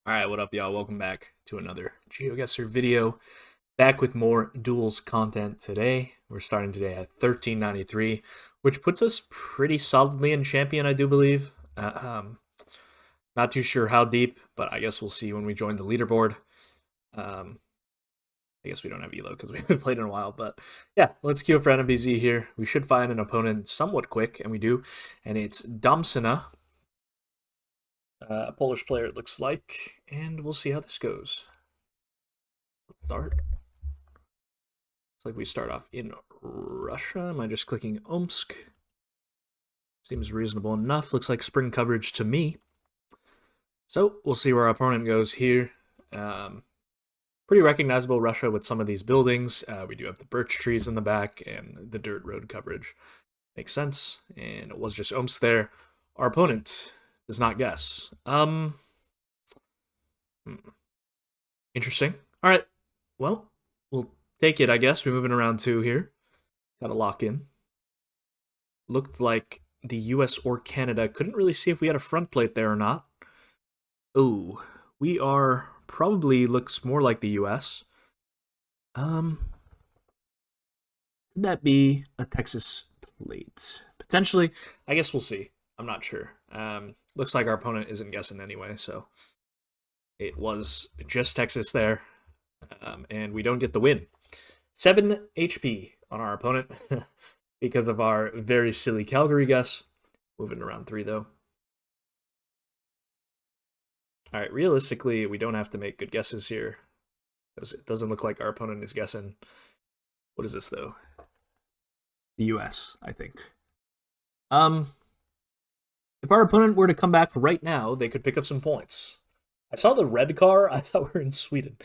Alright, what up, y'all? Welcome back to another GeoGuessr video. Back with more Duels content today. We're starting today at 1393, which puts us pretty solidly in Champion, I do believe. Not too sure how deep, but I guess we'll see when we join the leaderboard. I guess we don't have Elo because we haven't played in a while, but yeah, let's queue up for NMBZ here. We should find an opponent somewhat quick, and we do, and it's damsonha. A Polish player, it looks like, and we'll see how this goes. Let's start. Looks like we start off in Russia. Am I just clicking Omsk? Seems reasonable enough. Looks like spring coverage to me. So we'll see where our opponent goes here. Pretty recognizable Russia with some of these buildings. We do have the birch trees in the back and the dirt road coverage. Makes sense. And it was just Omsk there. Our opponent does not guess. Interesting. All right. Well, we'll take it, I guess. We're moving around two here. Gotta lock in. Looked like the US or Canada. Couldn't really see if we had a front plate there or not. Oh, we are probably looks more like the US. Could that be a Texas plate? Potentially. I guess we'll see. I'm not sure. Looks like our opponent isn't guessing anyway, so it was just Texas there. And we don't get the win. 7 HP on our opponent because of our very silly Calgary guess. Moving to round 3, though. All right, realistically, we don't have to make good guesses here because it doesn't look like our opponent is guessing. What is this, though? The US, I think. If our opponent were to come back right now, they could pick up some points. I saw the red car. I thought we were in Sweden.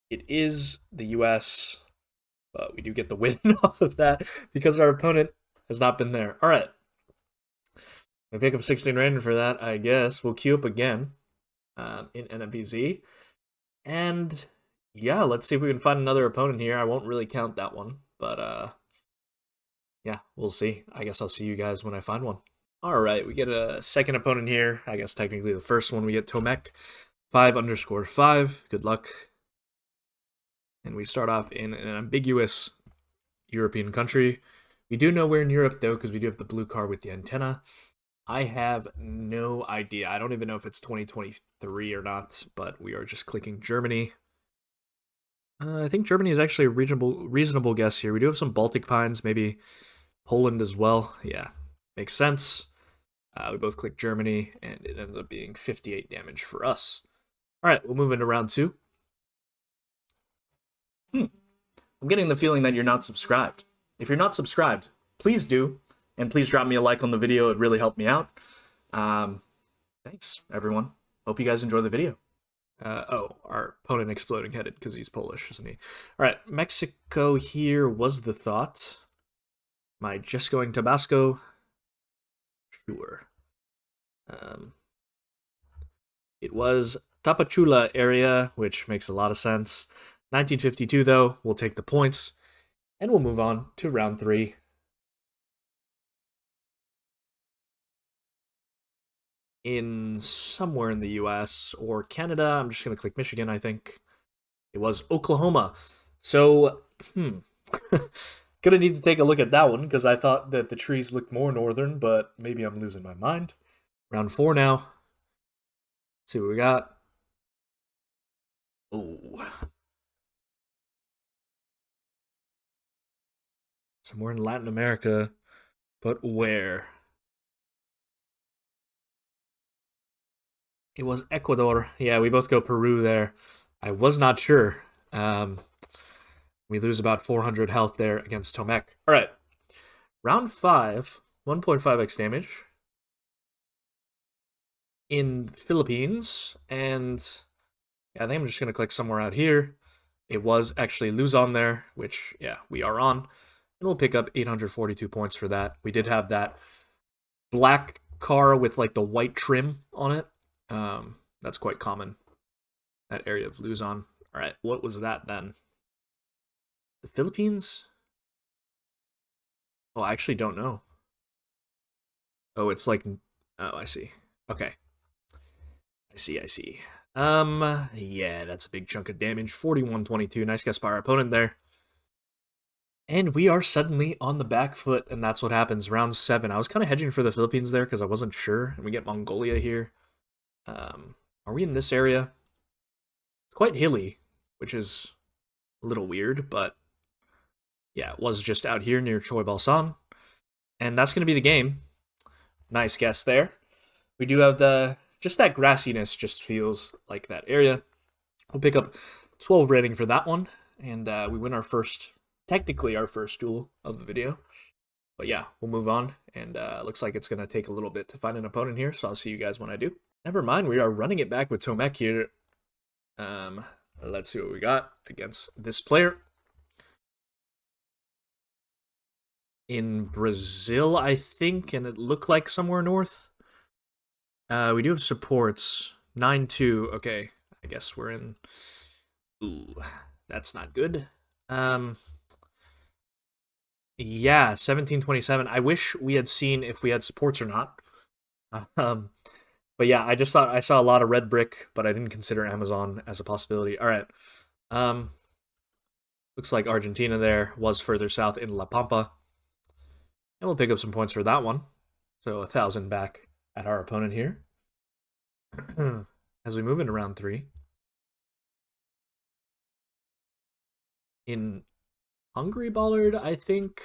It is the US, but we do get the win off of that because our opponent has not been there. All right. We pick up 16 random for that, I guess. We'll queue up again in NMPZ. And yeah, let's see if we can find another opponent here. I won't really count that one, but yeah, we'll see. I guess I'll see you guys when I find one. All right, we get a second opponent here. I guess technically the first one we get Tomek, 5_5. Good luck. And we start off in an ambiguous European country. We do know we're in Europe, though, because we do have the blue car with the antenna. I have no idea. I don't even know if it's 2023 or not, but we are just clicking Germany. I think Germany is actually a reasonable guess here. We do have some Baltic pines, maybe Poland as well. Yeah, makes sense. We both click Germany, and it ends up being 58 damage for us. All right, we'll move into round 2. I'm getting the feeling that you're not subscribed. If you're not subscribed, please do. And please drop me a like on the video. It really helped me out. Thanks, everyone. Hope you guys enjoy the video. Our opponent exploding headed because he's Polish, isn't he? All right, Mexico here was the thought. Am I just going Tabasco? Sure. It was Tapachula area, which makes a lot of sense. 1952, though, we'll take the points, and we'll move on to round 3. In somewhere in the US or Canada, I'm just going to click Michigan, I think. It was Oklahoma. So, gonna need to take a look at that one because I thought that the trees looked more northern, but maybe I'm losing my mind. Round 4 now. Let's see what we got. Oh. Somewhere in Latin America, but where? It was Ecuador. Yeah, we both go Peru there. I was not sure. We lose about 400 health there against Tomek. All right. Round 5, 1.5x damage in Philippines. And yeah, I think I'm just going to click somewhere out here. It was actually Luzon there, which, yeah, we are on. And we'll pick up 842 points for that. We did have that black car with like the white trim on it. That's quite common. That area of Luzon. All right, what was that then? The Philippines? Oh, I actually don't know. Oh, it's like, oh, I see. Okay. I see, I see. Yeah, that's a big chunk of damage. 41-22. Nice guess by our opponent there. And we are suddenly on the back foot, and that's what happens. Round 7. I was kind of hedging for the Philippines there because I wasn't sure. And we get Mongolia here. Are we in this area? It's quite hilly, which is a little weird, but yeah, it was just out here near Choi Balsan. And that's going to be the game. Nice guess there. We do have just that grassiness just feels like that area. We'll pick up 12 rating for that one, and we win technically our first duel of the video. But yeah, we'll move on, and looks like it's going to take a little bit to find an opponent here, so I'll see you guys when I do. Never mind, we are running it back with Tomek here. Let's see what we got against this player. In Brazil, I think, and it looked like somewhere north. We do have supports. 9-2. Okay, I guess we're in... Ooh, that's not good. Yeah, 1727. I wish we had seen if we had supports or not. But yeah, I just thought I saw a lot of red brick, but I didn't consider Amazon as a possibility. All right. Looks like Argentina there was further south in La Pampa. And we'll pick up some points for that one. So 1,000 back at our opponent here. As we move into round 3. In Hungary Bollard, I think.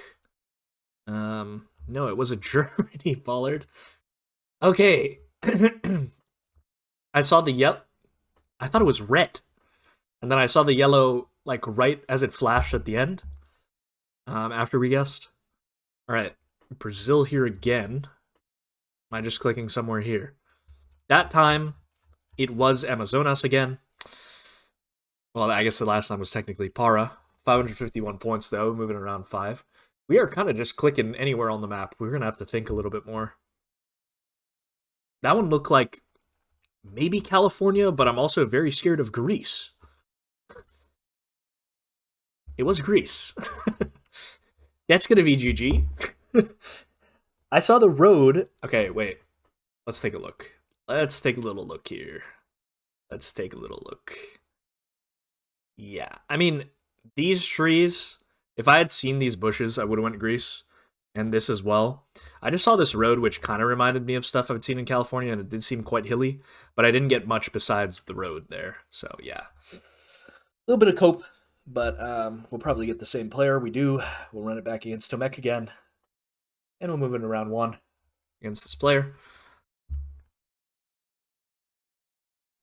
No, it was a Germany Bollard. Okay. I saw the yellow. I thought it was red. And then I saw the yellow, like, right as it flashed at the end. After we guessed. Alright. Brazil here again. Am I just clicking somewhere here? That time, it was Amazonas again. Well, I guess the last time was technically Para. 551 points, though, moving around 5. We are kind of just clicking anywhere on the map. We're going to have to think a little bit more. That one looked like maybe California, but I'm also very scared of Greece. It was Greece. That's going to be GG. I saw the road. Okay, wait. Let's take a look. Let's take a little look here. Let's take a little look. Yeah, I mean, these trees, if I had seen these bushes, I would have went Greece. And this as well. I just saw this road, which kind of reminded me of stuff I've seen in California, and it did seem quite hilly. But I didn't get much besides the road there. So, yeah. A little bit of cope. But we'll probably get the same player. We do. We'll run it back against Tomek again. And we'll move into round 1 against this player.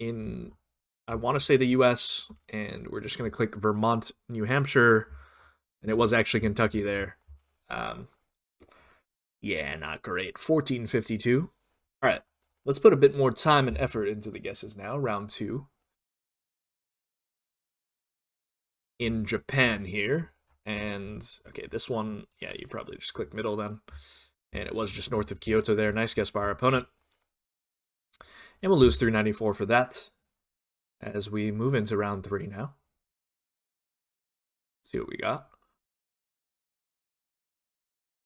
I want to say the US, and we're just going to click Vermont, New Hampshire. And it was actually Kentucky there. Yeah, not great. 1452. All right, let's put a bit more time and effort into the guesses now. Round 2. In Japan here. And, okay, this one, yeah, you probably just click middle then. And it was just north of Kyoto there. Nice guess by our opponent. And we'll lose 394 for that. As we move into round 3 now. Let's see what we got.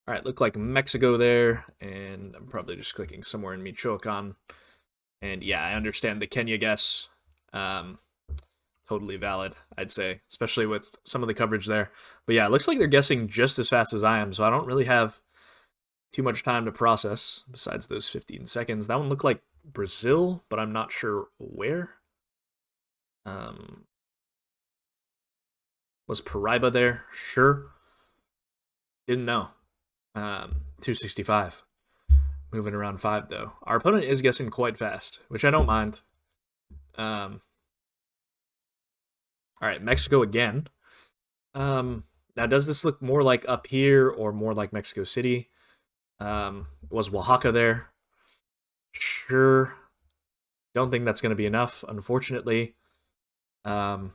All right, look like Mexico there, and I'm probably just clicking somewhere in Michoacan. And yeah, I understand the Kenya guess. Totally valid, I'd say, especially with some of the coverage there. But yeah, it looks like they're guessing just as fast as I am, so I don't really have too much time to process besides those 15 seconds. That one looked like Brazil, but I'm not sure where. Was Paraiba there? Sure. Didn't know. 265. Moving around 5, though. Our opponent is guessing quite fast, which I don't mind. All right, Mexico again. Now, does this look more like up here or more like Mexico City? Was Oaxaca there? Sure. Don't think that's going to be enough, unfortunately. Moving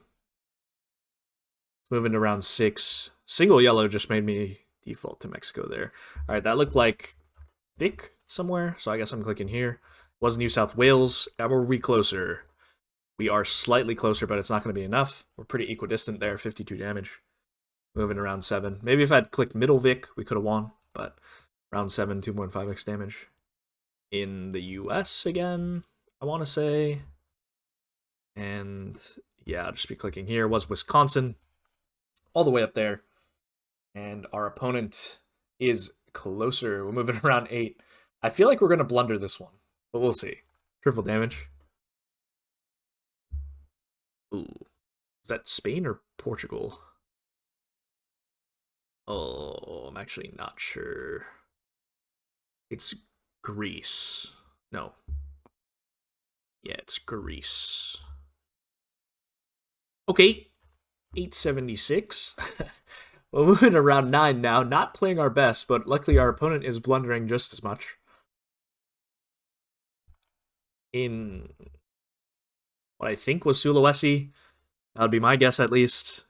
to round 6. Single yellow just made me default to Mexico there. All right, that looked like Vic somewhere, so I guess I'm clicking here. Was New South Wales. Were we closer? We are slightly closer, but it's not going to be enough. We're pretty equidistant there, 52 damage. Moving to round 7. Maybe if I'd clicked middle Vic, we could have won, but round 7, 2.5x damage. in the US again, I want to say. And yeah, I'll just be clicking here. Was Wisconsin, all the way up there. And our opponent is closer. We're moving around 8. I feel like we're going to blunder this one, but we'll see. Triple damage. Ooh. Is that Spain or Portugal? Oh, I'm actually not sure. It's Greece. No. Yeah, it's Greece. Okay. 876. We're moving around 9 now. Not playing our best, but luckily our opponent is blundering just as much. In what I think was Sulawesi. That would be my guess, at least.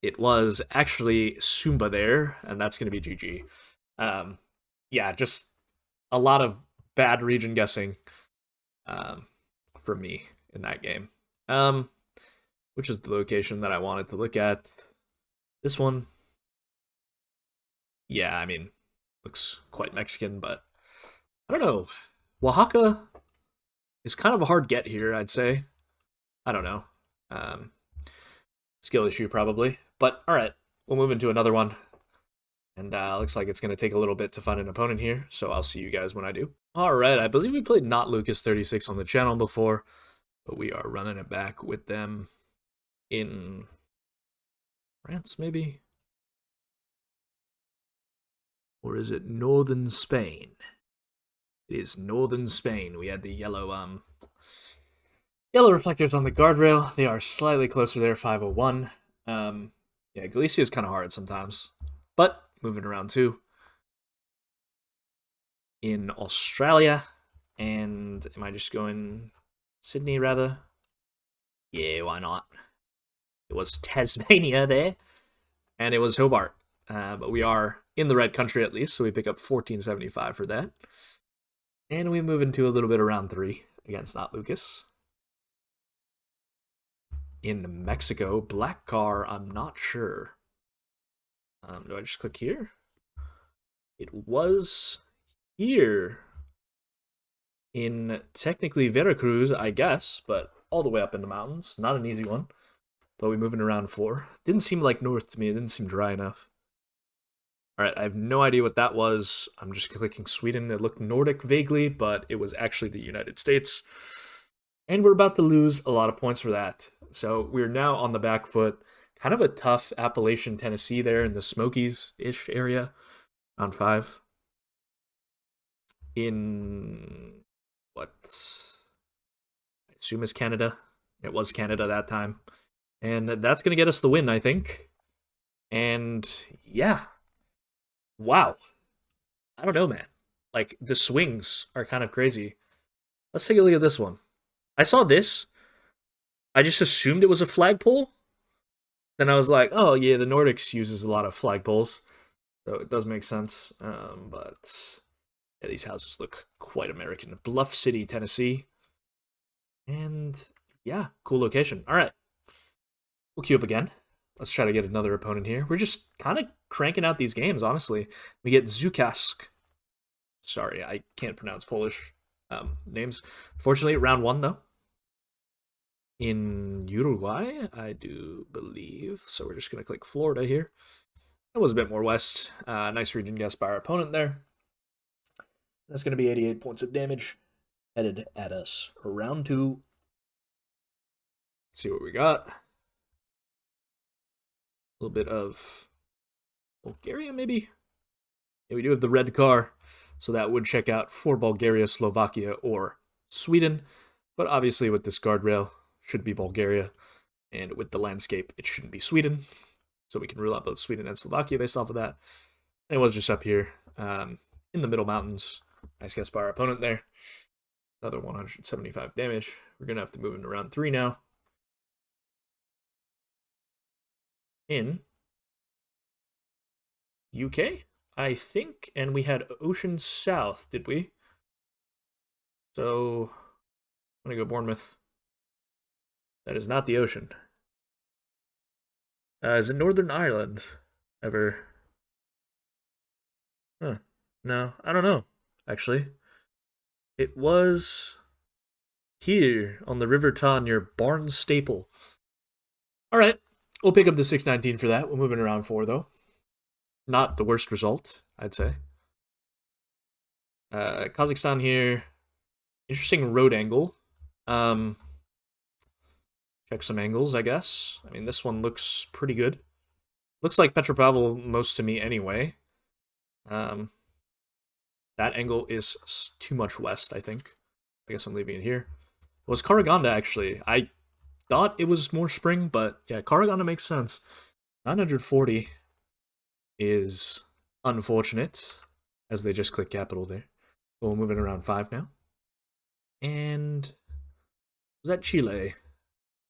It was actually Sumba there, and that's going to be GG. Yeah, just a lot of bad region guessing from me in that game. Which is the location that I wanted to look at. This one. Yeah, I mean, looks quite Mexican, but I don't know. Oaxaca is kind of a hard get here, I'd say. I don't know. Um, skill issue, probably. But all right, we'll move into another one. And looks like it's going to take a little bit to find an opponent here, so I'll see you guys when I do. All right, I believe we played Not Lucas 36 on the channel before, but we are running it back with them in France, maybe? Or is it northern Spain? It is northern Spain. We had the yellow reflectors on the guardrail. They are slightly closer there, 501. Yeah, Galicia is kind of hard sometimes. But moving around too. In Australia. And am I just going Sydney rather? Yeah, why not? It was Tasmania there. And it was Hobart. But we are in the red country at least, so we pick up 1475 for that. And we move into a little bit of round 3 against Not Lucas. In Mexico, black car, I'm not sure. Do I just click here? It was here. In technically Veracruz, I guess, but all the way up in the mountains. Not an easy one. But we're moving around 4. Didn't seem like north to me. It didn't seem dry enough. Alright, I have no idea what that was. I'm just clicking Sweden. It looked Nordic vaguely, but it was actually the United States. And we're about to lose a lot of points for that. So we're now on the back foot. Kind of a tough Appalachian, Tennessee there in the Smokies-ish area. Round 5. In what I assume is Canada. It was Canada that time. And that's going to get us the win, I think. And yeah. Wow. I don't know, man. Like, the swings are kind of crazy. Let's take a look at this one. I saw this. I just assumed it was a flagpole. Then I was like, oh, yeah, the Nordics uses a lot of flagpoles. So it does make sense. But yeah, these houses look quite American. Bluff City, Tennessee. And yeah, cool location. All right. We'll queue up again. Let's try to get another opponent here. We're just kind of cranking out these games, honestly. We get Zukasz. Sorry, I can't pronounce Polish names. Fortunately, round 1, though. In Uruguay, I do believe. So we're just going to click Florida here. That was a bit more west. Nice region guess by our opponent there. That's going to be 88 points of damage headed at us. Round 2. Let's see what we got. A little bit of Bulgaria, maybe? Yeah, we do have the red car. So that would check out for Bulgaria, Slovakia, or Sweden. But obviously with this guardrail, should be Bulgaria. And with the landscape, it shouldn't be Sweden. So we can rule out both Sweden and Slovakia based off of that. And it was just up here in the middle mountains. Nice guess by our opponent there. Another 175 damage. We're going to have to move into round 3 now. In UK, I think. And we had Ocean South, did we? So I'm going to go Bournemouth. That is not the ocean. Is it Northern Ireland ever? Huh. No, I don't know, actually. It was here on the River Ta near Barnes Staple. All right, we'll pick up the 619 for that. We're moving around 4, though. Not the worst result, I'd say. Kazakhstan here. Interesting road angle. Um, check some angles, I guess. I mean, this one looks pretty good. Looks like Petropavl most to me anyway. Um, that angle is too much west, I think. I guess I'm leaving it here. It was Karaganda, actually. I thought it was more spring, but yeah, Karaganda makes sense. 940 is unfortunate, as they just click capital there. We're moving around 5 now. And was that Chile?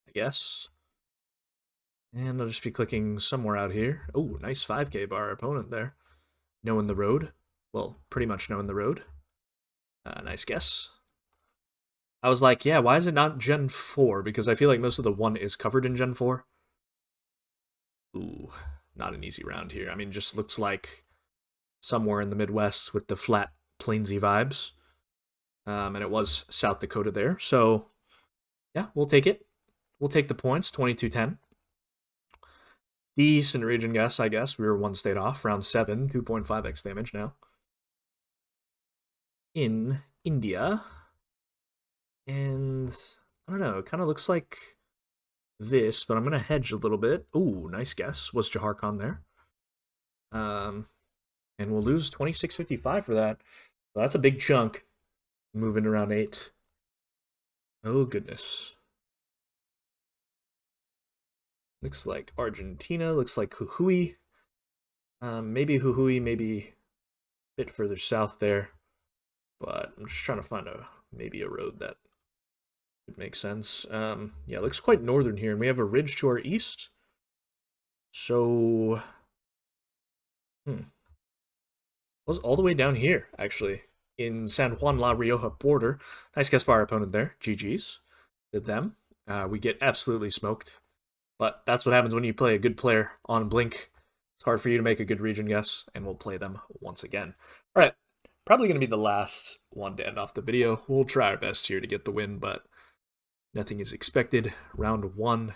I guess. And I'll just be clicking somewhere out here. Oh, nice 5k bar opponent there. Knowing the road. Well, pretty much knowing the road. Nice guess. I was like, yeah, why is it not Gen 4? Because I feel like most of the 1 is covered in Gen 4. Ooh, not an easy round here. I mean, it just looks like somewhere in the Midwest with the flat, plainsy vibes. And it was South Dakota there. So, yeah, we'll take it. We'll take the points, 22-10. Decent region guess, I guess. We were 1 state off. Round 7, 2.5x damage now. In India. And, I don't know, it kind of looks like this, but I'm going to hedge a little bit. Ooh, nice guess. Was Jaharkhan there? And we'll lose 26.55 for that. So that's a big chunk. Moving around 8. Oh, goodness. Looks like Argentina. Looks like Jujuy. Maybe Jujuy, maybe a bit further south there. But I'm just trying to find maybe a road that would make sense. Yeah, it looks quite northern here. And we have a ridge to our east. So... was all the way down here, actually. In San Juan La Rioja border. Nice guess by our opponent there. GG's. Did them. We get absolutely smoked. But that's what happens when you play a good player on Blink. It's hard for you to make a good region guess, and we'll play them once again. All right, probably going to be the last one to end off the video. We'll try our best here to get the win, but nothing is expected. Round 1.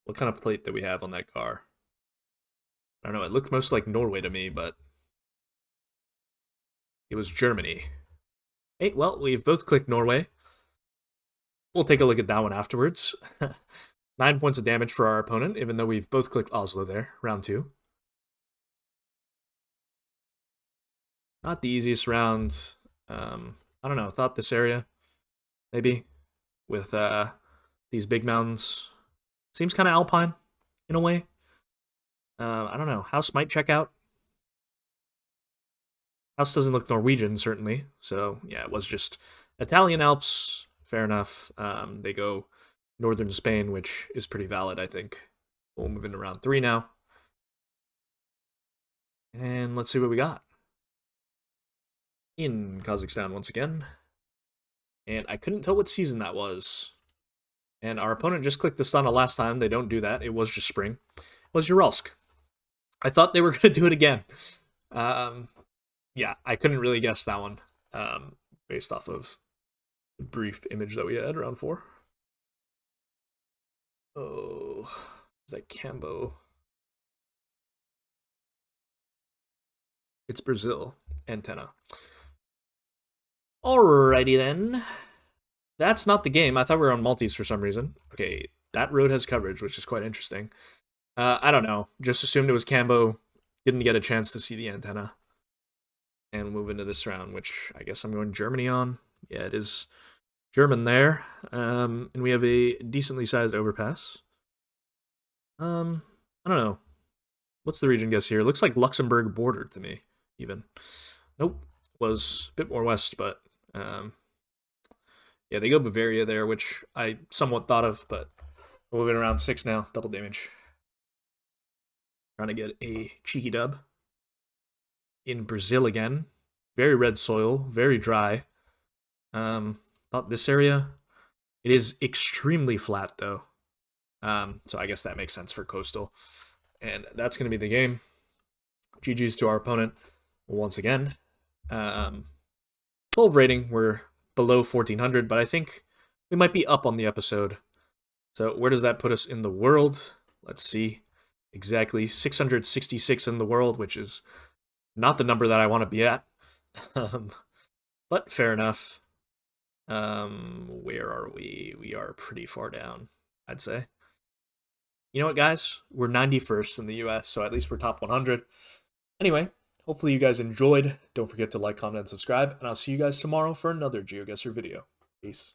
What kind of plate do we have on that car? I don't know, it looked most like Norway to me, but it was Germany. Hey, well, we've both clicked Norway. We'll take a look at that one afterwards. 9 points of damage for our opponent, even though we've both clicked Oslo there, round 2. Not the easiest round. I don't know, thought this area, maybe, with these big mountains. Seems kind of alpine, in a way. I don't know, house might check out. House doesn't look Norwegian, certainly. So, yeah, it was just Italian Alps. Fair enough. They go northern Spain, which is pretty valid, I think. We'll move into round 3 now. And let's see what we got. In Kazakhstan once again. And I couldn't tell what season that was. And our opponent just clicked the Astana last time. They don't do that. It was just spring. It was Uralsk. I thought they were going to do it again. Yeah, I couldn't really guess that one based off of the brief image that we had around 4. Oh, is that Cambo? It's Brazil. Antenna. Alrighty then. That's not the game. I thought we were on Maltese for some reason. Okay, that road has coverage, which is quite interesting. I don't know. Just assumed it was Cambo. Didn't get a chance to see the antenna. And move into this round, which I guess I'm going Germany on. Yeah, it is German there. And we have a decently sized overpass. I don't know. What's the region guess here? It looks like Luxembourg border to me, even. Nope. Was a bit more west, but yeah, they go Bavaria there, which I somewhat thought of, but we're moving around 6 now. Double damage. Trying to get a cheeky dub. In Brazil again. Very red soil, very dry. Thought this area. It is extremely flat, though. So I guess that makes sense for coastal. And that's going to be the game. GG's to our opponent once again. Full rating, we're below 1400, but I think we might be up on the episode. So where does that put us in the world? Let's see. Exactly 666 in the world, which is not the number that I want to be at. But fair enough. Where are we? We are pretty far down, I'd say. You know what, guys? We're 91st in the US, so at least we're top 100. Anyway, hopefully you guys enjoyed. Don't forget to like, comment, and subscribe, and I'll see you guys tomorrow for another GeoGuessr video. Peace.